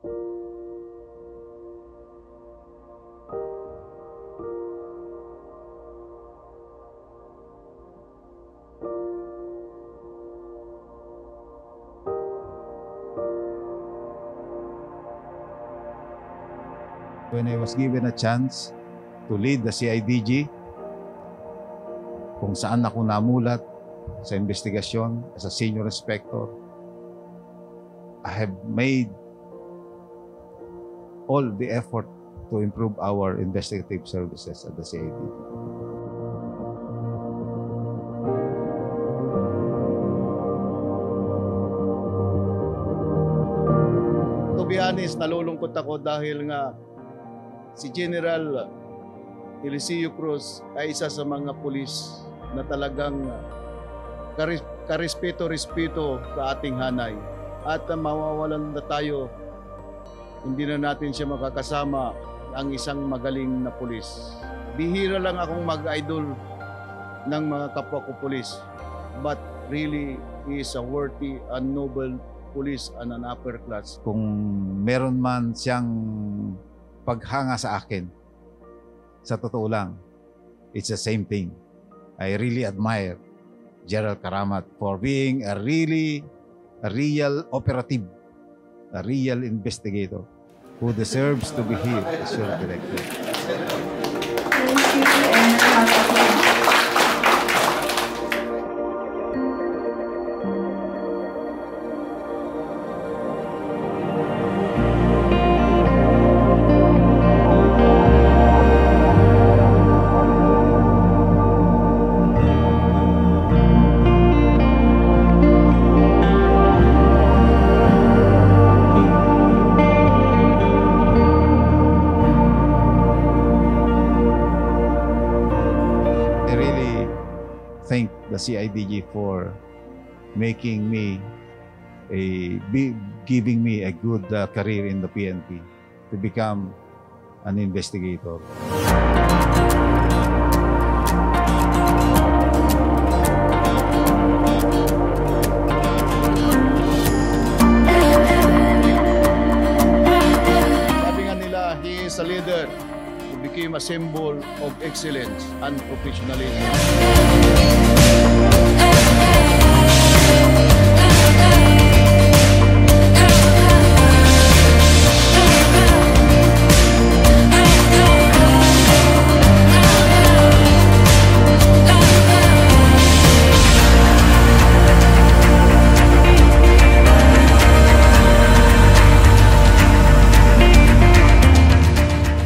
When I was given a chance to lead the CIDG, kung saan ako namulat sa investigasyon as a senior inspector, I have made all the effort to improve our investigative services at the CIDG. To be honest, nalulungkot ako dahil nga si General Eliseo Cruz ay isa sa mga pulis na talagang karespeto-respeto sa ating hanay. At mawawalan na tayo, hindi na natin siya makakasama ang isang magaling na pulis. Bihira lang akong mag-idol ng mga kapwa ko pulis. But really, he is a worthy and noble police and an upper class. Kung meron man siyang paghanga sa akin, sa totoo lang, it's the same thing. I really admire Gerald Karamat for being a real operative, a real investigator who deserves to be here as your director. Thank the CIDG for making me giving me a good career in the PNP to become an investigator. Sabi nga nila, he is a leader who became a symbol of excellence and professionalism.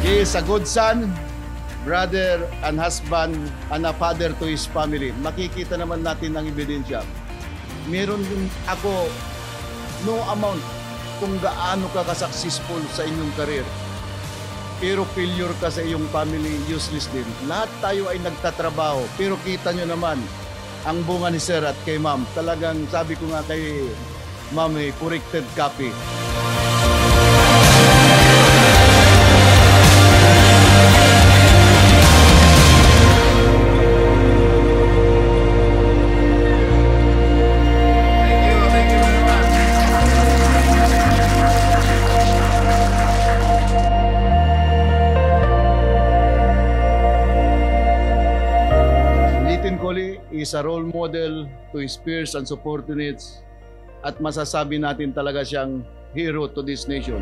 He is a good son, brother and husband and a father to his family. Makikita naman natin ang ebidensya. Meron din ako no amount kung gaano ka ka-successful sa inyong career. Pero failure ka sa iyong family, useless din. Lahat tayo ay nagtatrabaho. Pero kita nyo naman ang bunga ni Sir at kay Ma'am. Talagang sabi ko nga kay Ma'am, corrected copy. Is a role model to his peers and subordinates at masasabi natin talaga siyang hero to this nation.